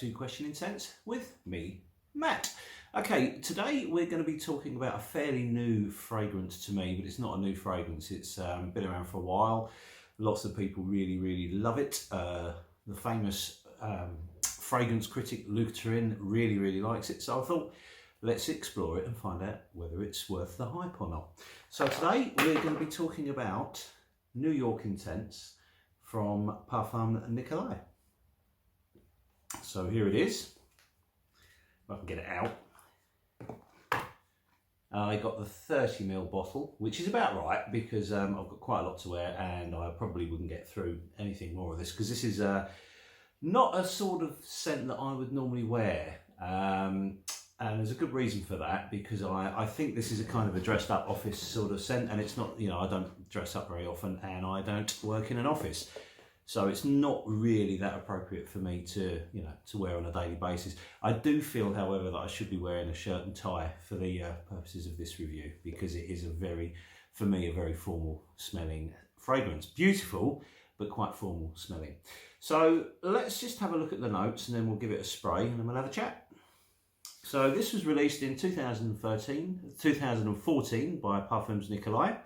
to Questioning Scents with me, Matt. Okay, today we're going to be talking about a fairly new fragrance to me, but it's not a new fragrance. It's been around for a while. Lots of people really love it. The famous fragrance critic Luc Turin really likes it. So I thought, let's explore it and find out whether it's worth the hype or not. So today we're going to be talking about New York Intense from Parfums Nicolai. So here it is. If I can get it out. I got the 30ml bottle, which is about right because I've got quite a lot to wear and I probably wouldn't get through anything more of this because this is not a sort of scent that I would normally wear. And there's a good reason for that because I think this is a kind of a dressed up office sort of scent, and it's not, you know, I don't dress up very often and I don't work in an office. So it's not really that appropriate for me to, you know, to wear on a daily basis. I do feel, however, that I should be wearing a shirt and tie for the purposes of this review because it is for me, a very formal smelling fragrance. Beautiful, but quite formal smelling. So let's just have a look at the notes and then we'll give it a spray and then we'll have a chat. So this was released in 2014 by Parfums Nicolai,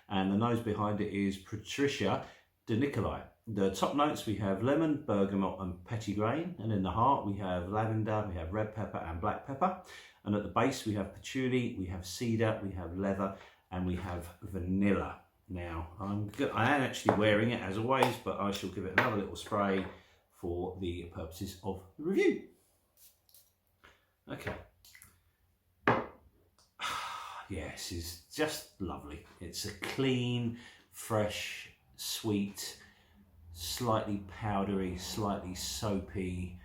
and the nose behind it is Patricia de Nicolai. The top notes, we have lemon, bergamot and petitgrain, and in the heart we have lavender, we have red pepper and black pepper, and at the base we have patchouli, we have cedar, we have leather, and we have vanilla. Now I am actually wearing it as always, but I shall give it another little spray for the purposes of the review. Okay. Yeah, this is just lovely. It's a clean, fresh, sweet, slightly powdery, slightly soapy,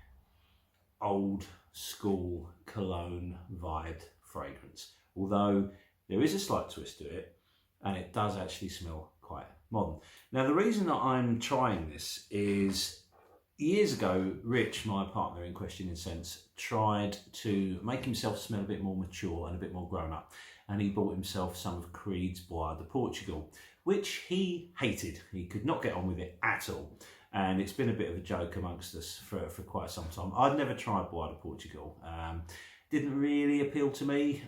old school cologne vibed fragrance. Although there is a slight twist to it and it does actually smell quite modern. Now the reason that I'm trying this is years ago, Rich, my partner in Questioning Scents, tried to make himself smell a bit more mature and a bit more grown up. And he bought himself some of Creed's Bois de Portugal, which he hated. He could not get on with it at all. And it's been a bit of a joke amongst us for quite some time. I'd never tried Bois de Portugal. Didn't really appeal to me.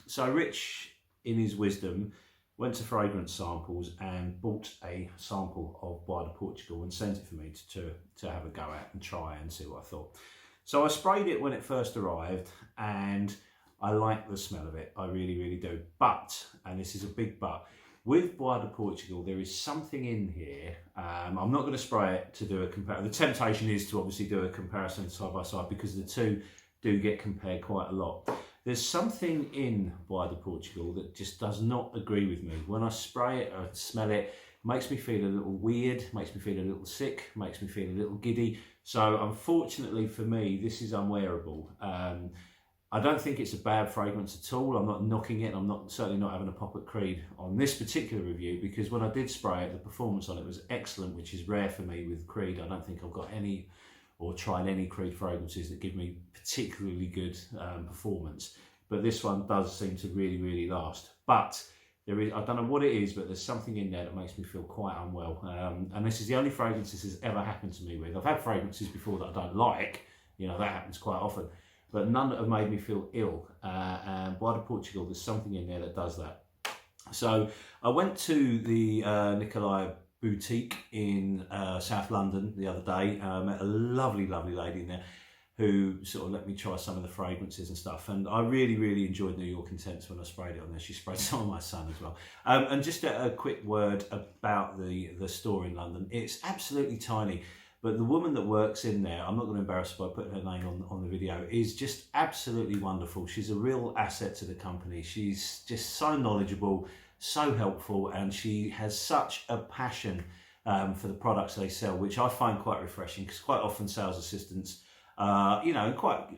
So Rich, in his wisdom, went to Fragrance Samples and bought a sample of Bois de Portugal and sent it for me to have a go at and try and see what I thought. So I sprayed it when it first arrived and I like the smell of it. I really do. But, and this is a big but, with Bois de Portugal, there is something in here. I'm not going to spray it to do a comparison. The temptation is to obviously do a comparison side by side because the two do get compared quite a lot. There's something in Bois de Portugal that just does not agree with me. When I spray it or smell it, makes me feel a little weird, makes me feel a little sick, makes me feel a little giddy. So unfortunately for me, this is unwearable. I don't think it's a bad fragrance at all. I'm not knocking it. I'm certainly not having a pop at Creed on this particular review because when I did spray it, the performance on it was excellent, which is rare for me with Creed. I don't think I've got any or tried any Creed fragrances that give me particularly good performance. But this one does seem to really last. But there is, I don't know what it is, but there's something in there that makes me feel quite unwell. And this is the only fragrance this has ever happened to me with. I've had fragrances before that I don't like, you know, that happens quite often. But none that have made me feel ill. And Bois de Portugal, there's something in there that does that. So I went to the Nicolai boutique in South London the other day. I met a lovely lady in there who sort of let me try some of the fragrances and stuff. And I really enjoyed New York Intense when I sprayed it on there. She sprayed some on my son as well. And just a quick word about the store in London. It's absolutely tiny. But the woman that works in there, I'm not going to embarrass her by putting her name on the video, is just absolutely wonderful. She's a real asset to the company. She's just so knowledgeable, so helpful, and she has such a passion for the products they sell, which I find quite refreshing because quite often sales assistants, you know,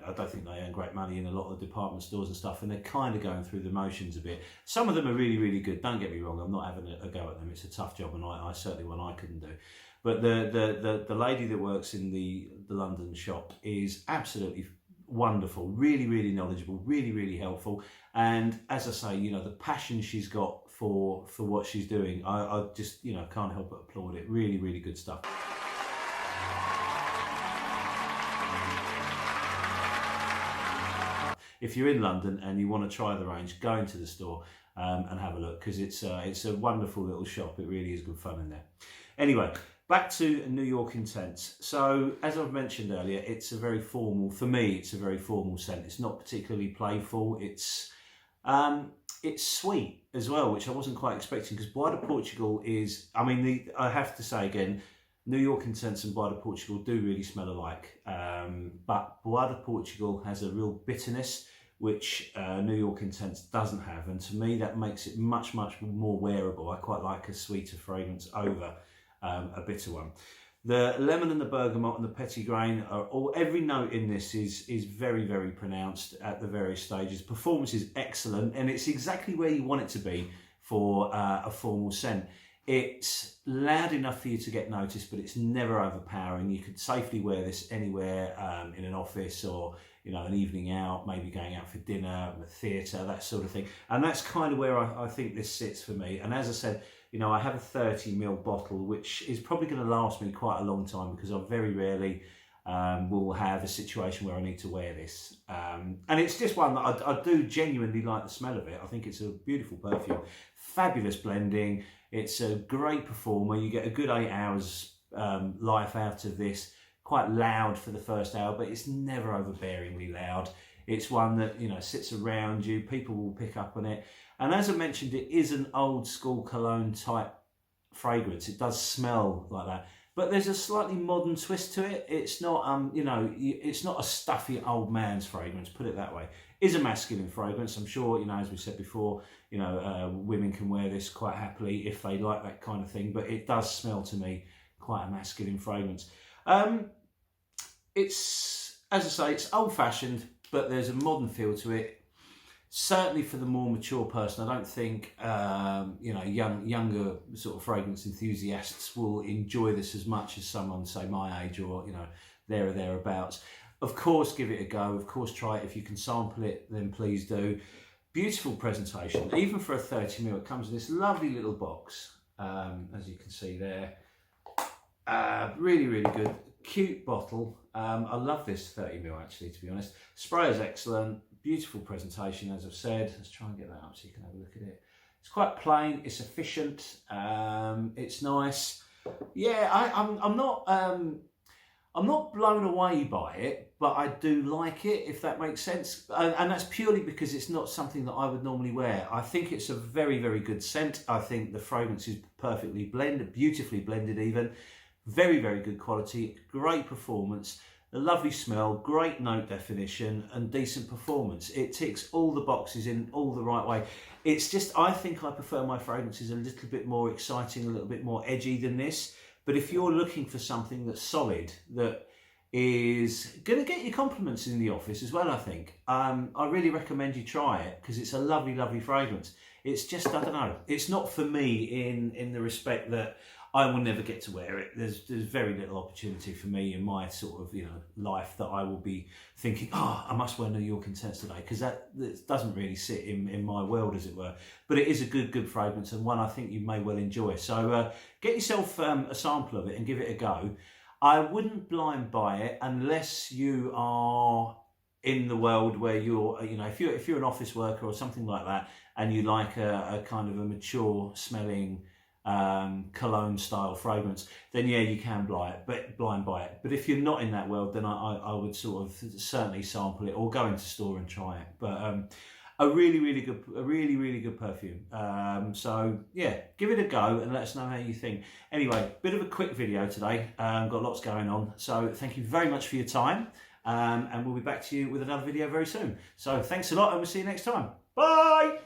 I don't think they earn great money in a lot of the department stores and stuff, and they're kind of going through the motions a bit. Some of them are really good. Don't get me wrong. I'm not having a go at them. It's a tough job, and I certainly one I couldn't do. But the lady that works in the London shop is absolutely wonderful, really knowledgeable, really helpful. And as I say, you know, the passion she's got for what she's doing, I just, you know, can't help but applaud it. Really good stuff. if you're in London and you want to try the range, go into the store and have a look, because it's a wonderful little shop. It really is good fun in there. Anyway, back to New York Intense. So, as I've mentioned earlier, it's a very formal, for me, it's a very formal scent. It's not particularly playful. It's sweet as well, which I wasn't quite expecting, because Bois de Portugal is, I mean, I have to say again, New York Intense and Bois de Portugal do really smell alike. But Bois de Portugal has a real bitterness, which New York Intense doesn't have. And to me, that makes it much, much more wearable. I quite like a sweeter fragrance over a bitter one. The lemon and the bergamot and the petitgrain are all, every note in this is very, very pronounced at the various stages. Performance is excellent, and it's exactly where you want it to be for a formal scent. It's loud enough for you to get noticed, but it's never overpowering. You could safely wear this anywhere, in an office, or an evening out, maybe going out for dinner, a theatre, that sort of thing. And that's kind of where I think this sits for me. And as I said, I have a 30ml bottle, which is probably going to last me quite a long time, because I very rarely will have a situation where I need to wear this. And it's just one that I do genuinely like the smell of it. I think it's a beautiful perfume, fabulous blending. It's a great performer. You get a good 8 hours life out of this. Quite loud for the first hour, but it's never overbearingly loud. It's one that sits around you. People will pick up on it. And as I mentioned, it is an old school cologne type fragrance. It does smell like that, but there's a slightly modern twist to it. It's not it's not a stuffy old man's fragrance, put it that way. It is a masculine fragrance. I'm sure, as we said before, women can wear this quite happily if they like that kind of thing, but it does smell to me quite a masculine fragrance. It's, as I say, it's old-fashioned, but there's a modern feel to it. Certainly for the more mature person, I don't think younger sort of fragrance enthusiasts will enjoy this as much as someone, say, my age, or there or thereabouts. Of course, give it a go. Of course, try it. If you can sample it, then please do. Beautiful presentation, even for a 30ml. It comes in this lovely little box, as you can see there. Really, really good. Cute bottle. I love this 30ml, actually, to be honest. Spray is excellent. Beautiful presentation, as I've said. Let's try and get that up so you can have a look at it. It's quite plain. It's efficient. It's nice. Yeah, I'm not blown away by it, but I do like it, if that makes sense. And that's purely because it's not something that I would normally wear. I think it's a very, very good scent. I think the fragrance is perfectly blended, beautifully blended even. Very, very good quality, great performance, a lovely smell, great note definition, and decent performance. It ticks all the boxes in all the right way. It's just, I think I prefer my fragrances a little bit more exciting, a little bit more edgy than this. But if you're looking for something that's solid, that is going to get you compliments in the office as well, I think, I really recommend you try it, because it's a lovely, lovely fragrance. It's just, I don't know, it's not for me in the respect that I will never get to wear it. There's very little opportunity for me in my sort of life that I will be thinking, I must wear New York Intense today, because that doesn't really sit in my world, as it were. But it is a good fragrance, and one I think you may well enjoy. So get yourself a sample of it and give it a go. I wouldn't blind buy it unless you are in the world where you're, if you're an office worker or something like that, and you like a kind of a mature smelling cologne style fragrance, then yeah, you can blind buy it. But if you're not in that world, then I would sort of certainly sample it or go into store and try it. But a really good perfume. So yeah, give it a go and let us know how you think. Anyway, bit of a quick video today. Got lots going on, so thank you very much for your time, and we'll be back to you with another video very soon. So thanks a lot, and we'll see you next time. Bye.